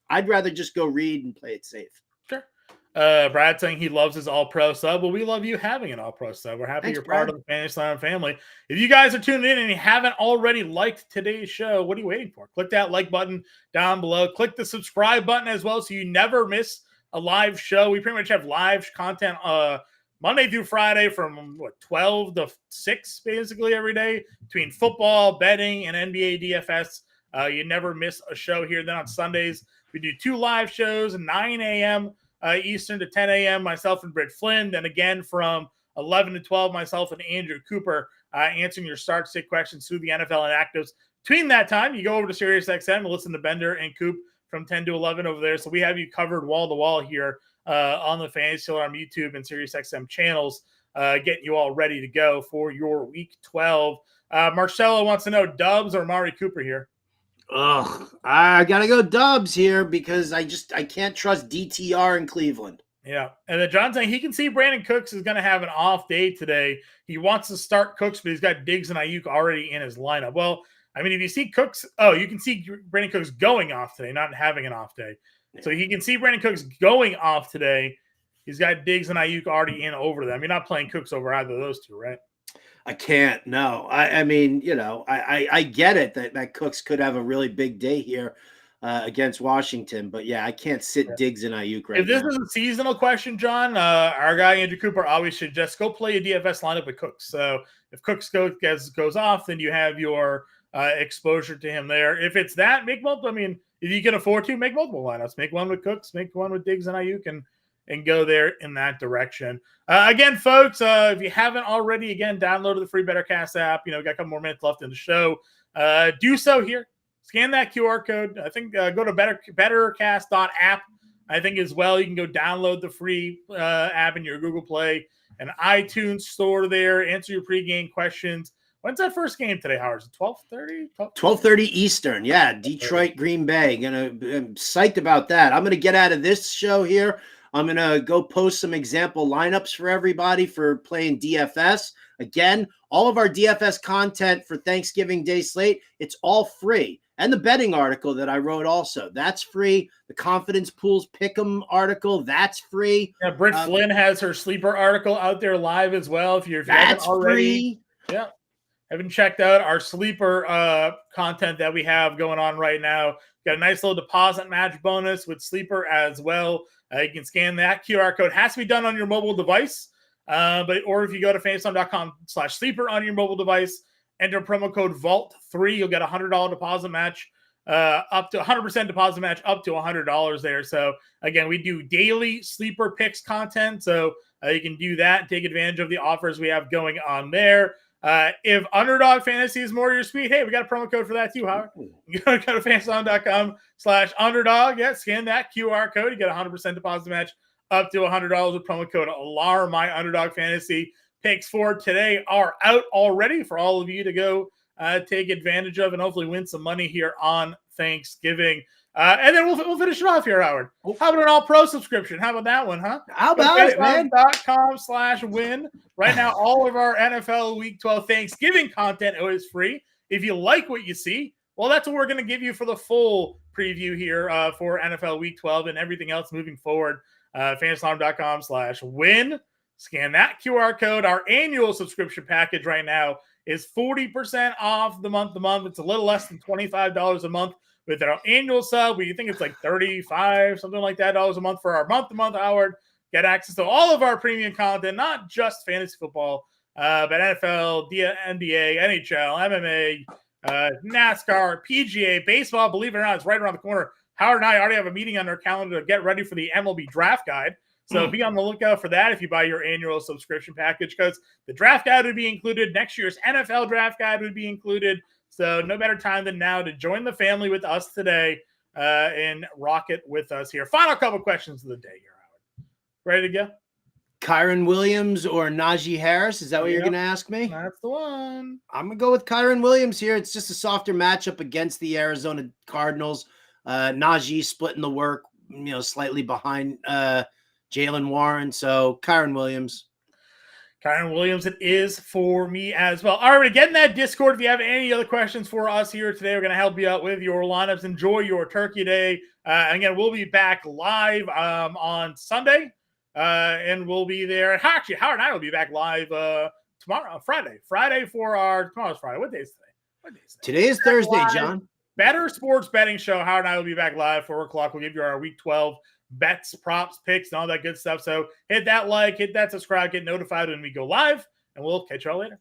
I'd rather just go Reed and play it safe. Sure. Brad saying he loves his all-pro sub. Well, we love you having an all-pro sub. We're happy you're part of the Fantasy Slam family. If you guys are tuning in and you haven't already liked today's show, what are you waiting for? Click that like button down below. Click the subscribe button as well so you never miss a live show. We pretty much have live content Monday through Friday from 12 to 6 basically every day between football, betting, and NBA DFS. You never miss a show here. Then on Sundays, we do 2 live shows, 9 a.m. Eastern to 10 a.m. Myself and Britt Flynn. And again, from 11 to 12, myself and Andrew Cooper answering your start-sit questions through the NFL and actives. Between that time, you go over to SiriusXM and listen to Bender and Coop from 10 to 11 over there. So we have you covered wall-to-wall here on the Fantasy on YouTube and SiriusXM channels, getting you all ready to go for your Week 12. Marcelo wants to know Dubs or Amari Cooper here. Ugh, I gotta go Dubs here because I can't trust DTR in Cleveland. Yeah, and then John's saying he can see Brandon Cooks is going to have an off day today. He wants to start Cooks, but he's got Diggs and Ayuk already in his lineup. Well, I mean, if you see Cooks, you can see Brandon Cooks going off today, not having an off day. So he can see Brandon Cooks going off today. He's got Diggs and Ayuk already in over them. You're not playing Cooks over either of those two, right? I can't. No. I mean, I get it that Cooks could have a really big day here against Washington, but yeah, I can't sit Diggs and Ayuk right now. If this is a seasonal question, John, our guy Andrew Cooper always should just go play a DFS lineup with Cooks. So if Cooks goes off, then you have your exposure to him there. If it's that, make multiple. I mean, if you can afford to, make multiple lineups. Make one with Cooks, make one with Diggs and Ayuk, and go there in that direction. Again, folks, if you haven't already, downloaded the free BetterCast app. We got a couple more minutes left in the show. Do so here. Scan that QR code. I think go to bettercast.app. I think as well, you can go download the free app in your Google Play and iTunes store there. Answer your pregame questions. When's that first game today, Howard? 12:30? 12:30 Eastern. Yeah, Detroit, Green Bay. I'm psyched about that. I'm going to get out of this show here. I'm going to go post some example lineups for everybody for playing DFS. Again, all of our DFS content for Thanksgiving Day slate, it's all free. And the betting article that I wrote also, that's free. The Confidence Pools Pick'em article, that's free. Yeah, Britt Flynn has her sleeper article out there live as well. If you haven't already, free. Yeah, haven't checked out our sleeper content that we have going on right now. Got a nice little deposit match bonus with sleeper as well. You can scan that QR code. It has to be done on your mobile device, or if you go to fantasy.com/sleeper on your mobile device, enter promo code VAULT3. You'll get a $100 deposit match, up to 100% deposit match, up to $100 there. So again, we do daily sleeper picks content, so you can do that and take advantage of the offers we have going on there. If Underdog Fantasy is more your speed, hey, we got a promo code for that too, Howard. You go to fantasy.com/underdog. Yeah, scan that QR code. You get a 100% deposit match up to $100 with promo code ALAR. My Underdog Fantasy picks for today are out already for all of you to go take advantage of and hopefully win some money here on Thanksgiving. And then we'll finish it off here, Howard. How about an all-pro subscription? How about that one, huh? How about it, man? FanceLive.com/win. Right now, all of our NFL Week 12 Thanksgiving content is free. If you like what you see, well, that's what we're going to give you for the full preview here for NFL Week 12 and everything else moving forward. FanceLive.com/win. Scan that QR code. Our annual subscription package right now is 40% off the month. It's a little less than $25 a month. With our annual sub, you think it's like $35, something like that, dollars a month for our month-to-month, Howard. Get access to all of our premium content, not just fantasy football, but NFL, NBA, NHL, MMA, NASCAR, PGA, baseball. Believe it or not, it's right around the corner. Howard and I already have a meeting on our calendar to get ready for the MLB draft guide. So be on the lookout for that if you buy your annual subscription package, because the draft guide would be included. Next year's NFL draft guide would be included. So no better time than now to join the family with us today and rock it with us here. Final couple questions of the day here, Howard. Ready to go? Kyren Williams or Najee Harris? Is that what you're going to ask me? That's the one. I'm going to go with Kyren Williams here. It's just a softer matchup against the Arizona Cardinals. Najee splitting the work, slightly behind Jalen Warren. So Kyren Williams. Kyren Williams, it is for me as well. All right, get in that Discord. If you have any other questions for us here today, we're going to help you out with your lineups. Enjoy your Turkey Day. Again, we'll be back live on Sunday, and we'll be there. Actually, Howard and I will be back live tomorrow, Friday. Tomorrow's Friday. What day is today? Today is Thursday, live. John. Better Sports Betting Show. Howard and I will be back live 4 o'clock. We'll give you our Week 12 bets, props, picks, and all that good stuff. So hit that like, hit that subscribe, get notified when we go live, and we'll catch y'all later.